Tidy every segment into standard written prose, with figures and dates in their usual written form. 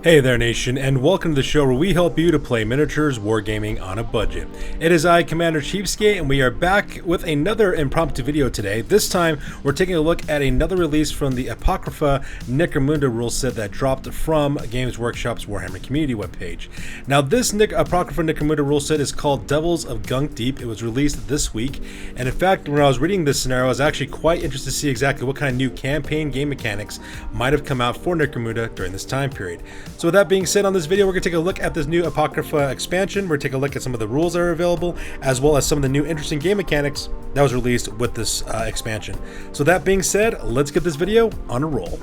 Hey there, nation, and welcome to the show where we help you to play miniatures wargaming on a budget. It is I, Commander Cheapskate, and we are back with another impromptu video today. This time, we're taking a look at another release from the Apocrypha Necromunda Rules set that dropped from Games Workshop's Warhammer Community webpage. Now, this Apocrypha Necromunda Rules set is called Devils of Gunk Deep. It was released this week, and in fact, when I was reading this scenario, I was actually quite interested to see exactly what kind of new campaign game mechanics might have come out for Necromunda during this time period. So with that being said, on this video, we're going to take a look at this new Apocrypha expansion. We're going to take a look at some of the rules that are available, as well as some of the new interesting game mechanics that was released with this expansion. So that being said, let's get this video on a roll.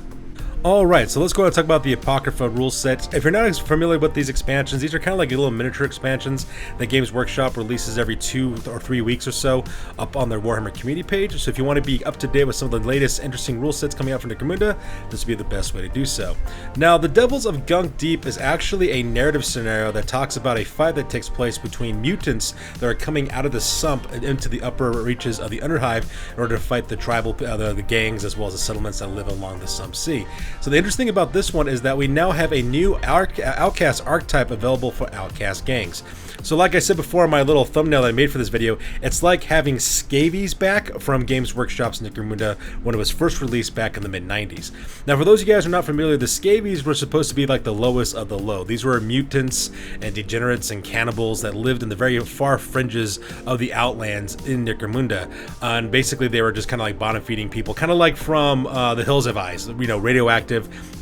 Alright, so let's go ahead and talk about the Apocrypha rule set. If you're not as familiar with these expansions, these are kind of like little miniature expansions that Games Workshop releases every 2 or 3 weeks or so up on their Warhammer Community page. So if you want to be up to date with some of the latest interesting rule sets coming out from Necromunda, this would be the best way to do so. Now, the Devils of Gunk Deep is actually a narrative scenario that talks about a fight that takes place between mutants that are coming out of the sump and into the upper reaches of the Underhive in order to fight the tribal, the gangs, as well as the settlements that live along the Sump Sea. So the interesting thing about this one is that we now have a new Outcast archetype available for Outcast Gangs. So like I said before in my little thumbnail that I made for this video, it's like having scabies back from Games Workshop's Necromunda when it was first released back in the mid-90s. Now, for those of you guys who are not familiar, the scabies were supposed to be like the lowest of the low. These were mutants and degenerates and cannibals that lived in the very far fringes of the Outlands in Necromunda. And basically they were just kind of like bottom-feeding people, kind of like from the Hills Have Eyes, you know, radioactive,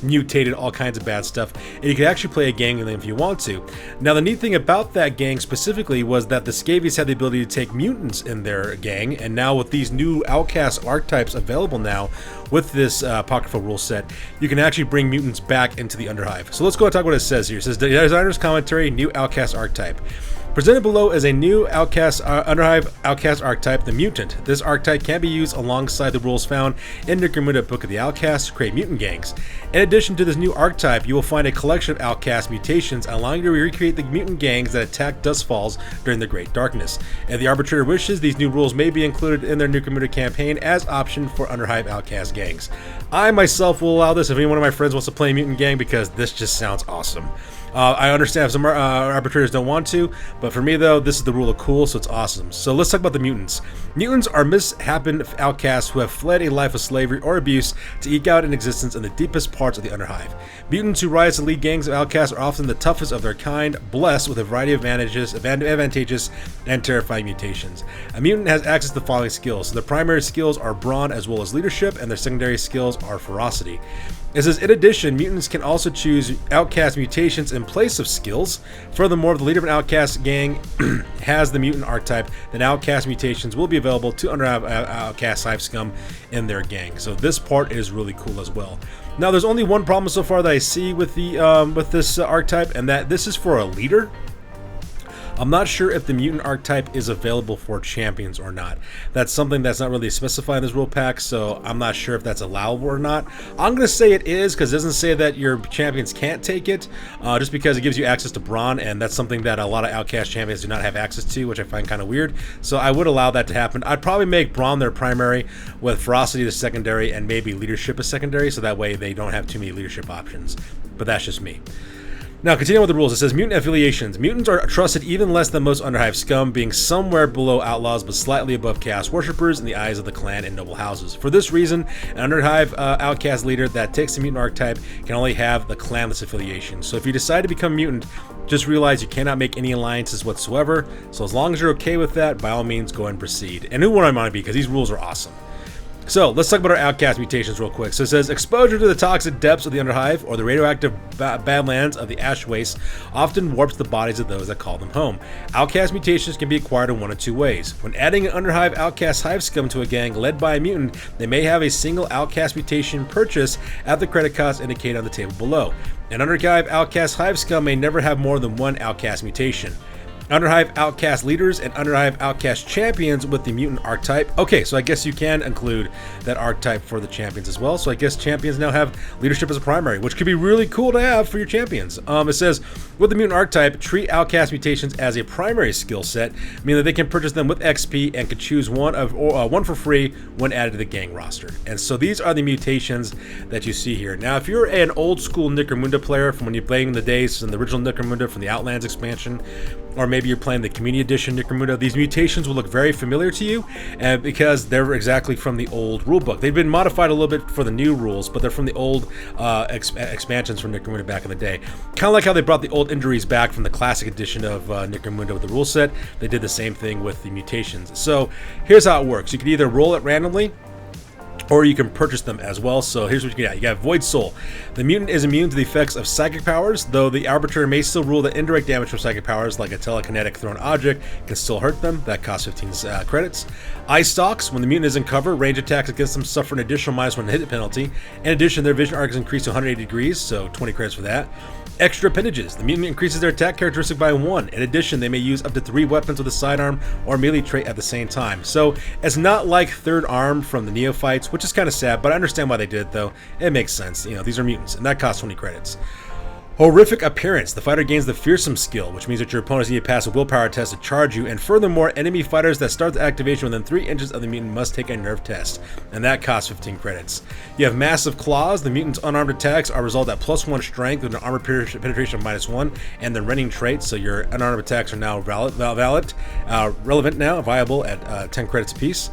mutated, all kinds of bad stuff. And you could actually play a gang with them if you want to. Now, the neat thing about that gang specifically was that the scabies had the ability to take mutants in their gang, and now with these new Outcast archetypes available now with this Apocrypha rule set, you can actually bring mutants back into the Underhive. So let's go and talk what it says here. It says, the designer's commentary, new Outcast archetype. Presented below is a new Underhive Outcast archetype, the Mutant. This archetype can be used alongside the rules found in Necromunda Book of the Outcasts to create mutant gangs. In addition to this new archetype, you will find a collection of Outcast mutations, allowing you to recreate the mutant gangs that attack Dustfalls during the Great Darkness. If the arbitrator wishes, these new rules may be included in their Necromunda campaign as option for Underhive Outcast gangs. I myself will allow this if any one of my friends wants to play a mutant gang, because this just sounds awesome. I understand if some arbitrators don't want to, but for me though, this is the rule of cool, so it's awesome. So let's talk about the mutants. Mutants are misshapen outcasts who have fled a life of slavery or abuse to eke out an existence in the deepest parts of the Underhive. Mutants who rise to lead gangs of outcasts are often the toughest of their kind, blessed with a variety of advantageous and terrifying mutations. A mutant has access to the following skills. So the primary skills are brawn as well as leadership, and their secondary skills are ferocity. It says, in addition, mutants can also choose Outcast mutations in place of skills. Furthermore, if the leader of an Outcast gang has the mutant archetype, then Outcast mutations will be available to Underhive Outcast Hive Scum in their gang. So this part is really cool as well. Now, there's only one problem so far that I see with the this archetype, and that this is for a leader. I'm not sure if the mutant archetype is available for champions or not. That's something that's not really specified in this rule pack, so I'm not sure if that's allowable or not. I'm going to say it is, because it doesn't say that your champions can't take it, just because it gives you access to brawn, and that's something that a lot of Outcast champions do not have access to, which I find kind of weird. So I would allow that to happen. I'd probably make brawn their primary, with ferocity the secondary, and maybe leadership as secondary, so that way they don't have too many leadership options. But that's just me. Now, continuing with the rules, it says mutant affiliations. Mutants are trusted even less than most Underhive scum, being somewhere below outlaws but slightly above chaos worshippers in the eyes of the clan and noble houses. For this reason, an Underhive outcast leader that takes the mutant archetype can only have the clanless affiliation. So if you decide to become mutant, just realize you cannot make any alliances whatsoever. So as long as you're okay with that, by all means, go and proceed. And who wouldn't I want to be, because these rules are awesome. So let's talk about our Outcast mutations real quick. So it says, exposure to the toxic depths of the Underhive or the radioactive badlands of the Ash Waste often warps the bodies of those that call them home. Outcast mutations can be acquired in one of two ways. When adding an Underhive Outcast Hive Scum to a gang led by a mutant, they may have a single Outcast mutation purchase at the credit cost indicated on the table below. An Underhive Outcast Hive Scum may never have more than one Outcast mutation. Underhive Outcast Leaders and Underhive Outcast Champions with the Mutant archetype. Okay, so I guess you can include that archetype for the champions as well. So I guess champions now have leadership as a primary, which could be really cool to have for your champions. It says, with the Mutant archetype, treat Outcast Mutations as a primary skill set, meaning that they can purchase them with XP and can choose one for free when added to the gang roster. And so these are the mutations that you see here. Now, if you're an old school Necromunda player from when you're playing in the days in the original Necromunda from the Outlands expansion, or maybe you're playing the Community Edition Necromunda, these mutations will look very familiar to you because they're exactly from the old rulebook. They've been modified a little bit for the new rules, but they're from the old expansions from Necromunda back in the day. Kind of like how they brought the old injuries back from the classic edition of Necromunda with the rule set. They did the same thing with the mutations. So here's how it works. You can either roll it randomly, or you can purchase them as well. So here's what you got. You got Void Soul. The mutant is immune to the effects of psychic powers, though the arbiter may still rule that indirect damage from psychic powers, like a telekinetic thrown object, can still hurt them. That costs 15 credits. Ice Stalks. When the mutant is in cover, range attacks against them suffer an additional -1 hit penalty. In addition, their vision arc is increased to 180 degrees, so 20 credits for that. Extra appendages. The mutant increases their attack characteristic by 1. In addition, they may use up to 3 weapons with a sidearm or melee trait at the same time. So it's not like third arm from the Neophytes, which is kind of sad, but I understand why they did it though. It makes sense. You know, these are mutants, and that costs 20 credits. Horrific Appearance. The fighter gains the Fearsome skill, which means that your opponents need to pass a willpower test to charge you, and furthermore, enemy fighters that start the activation within 3 inches of the mutant must take a nerve test, and that costs 15 credits. You have Massive Claws. The mutant's unarmed attacks are resolved at +1 strength with an armor penetration of -1 and the rending trait, so your unarmed attacks are now relevant now, viable at 10 credits apiece.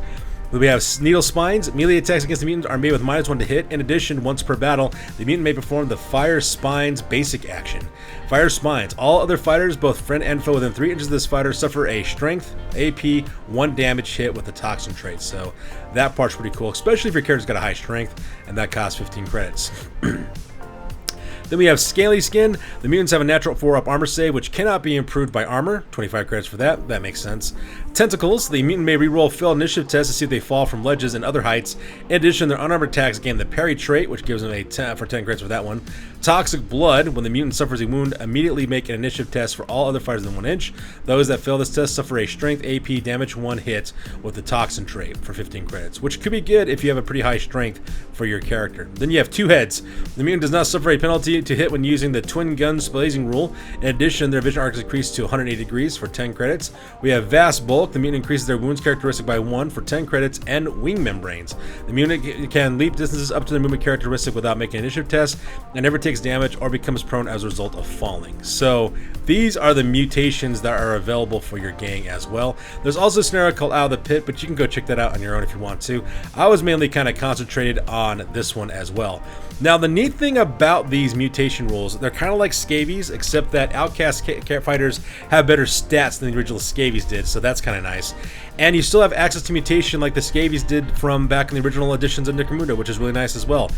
We have Needle Spines. Melee attacks against the mutant are made with -1 to hit. In addition, once per battle, the mutant may perform the Fire Spines basic action. Fire Spines. All other fighters, both friend and foe within 3 inches of this fighter, suffer a Strength, AP, 1 damage hit with the Toxin trait. So that part's pretty cool, especially if your character's got a high strength, and that costs 15 credits. Then we have Scaly Skin. The mutants have a natural 4-up armor save, which cannot be improved by armor. 25 credits for that. That makes sense. Tentacles. The mutant may reroll failed initiative tests to see if they fall from ledges and other heights. In addition, their unarmored attacks gain the parry trait, which gives them a 10 credits for that one. Toxic Blood. When the mutant suffers a wound, immediately make an initiative test for all other fighters within 1 inch. Those that fail this test suffer a Strength, AP, damage 1 hit with the Toxin trait for 15 credits, which could be good if you have a pretty high strength for your character. Then you have Two Heads. The mutant does not suffer a penalty to hit when using the Twin Guns Blazing rule. In addition, their vision arc is increased to 180 degrees for 10 credits. We have Vast Bulk. The mutant increases their wounds characteristic by 1 for 10 credits, and Wing Membranes. The mutant can leap distances up to the movement characteristic without making an initiative test, and never takes damage or becomes prone as a result of falling. So these are the mutations that are available for your gang as well. There's also a scenario called Out of the Pit, but you can go check that out on your own if you want to. I was mainly kind of concentrated on this one as well. Now, the neat thing about these mutation rules, they're kind of like scabies, except that Outcast fighters have better stats than the original scabies did, so that's kind of nice. And you still have access to mutation like the scabies did from back in the original editions of Necromunda, which is really nice as well.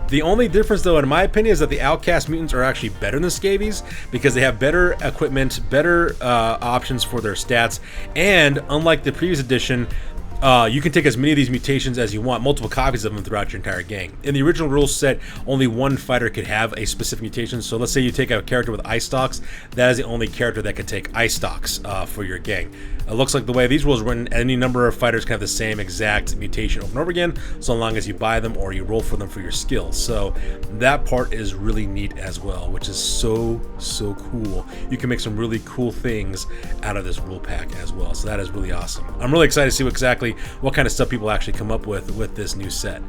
The only difference, though, in my opinion, is that the Outcast mutants are actually better than scabies because they have better equipment, better options for their stats, and unlike the previous edition, you can take as many of these mutations as you want, multiple copies of them throughout your entire gang. In the original rules set, only one fighter could have a specific mutation. So let's say you take a character with Ice Stalks, that is the only character that could take Ice Stalks for your gang. It looks like the way these rules are written, any number of fighters can have the same exact mutation over and over again, so long as you buy them or you roll for them for your skills. So that part is really neat as well, which is so cool. You can make some really cool things out of this rule pack as well. So that is really awesome. I'm really excited to see what kind of stuff people actually come up with this new set.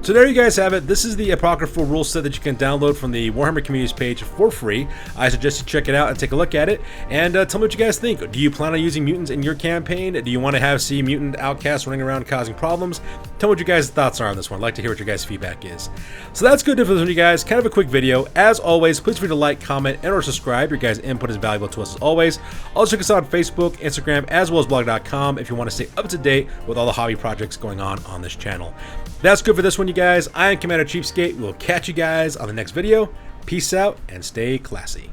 So there you guys have it. This is the Apocryphal rule set that you can download from the Warhammer Community's page for free. I suggest you check it out and take a look at it, and tell me what you guys think. Do you plan on using mutants in your campaign? Do you want to see mutant outcasts running around causing problems? Tell me what your guys' thoughts are on this one. I'd like to hear what your guys' feedback is. So that's good for this one, you guys. Kind of a quick video. As always, please feel free to like, comment, and or subscribe. Your guys' input is valuable to us as always. Also check us out on Facebook, Instagram, as well as blog.com if you want to stay up to date with all the hobby projects going on this channel. That's good for this one, you guys. I am Commander Cheapskate. We'll catch you guys on the next video. Peace out and stay classy.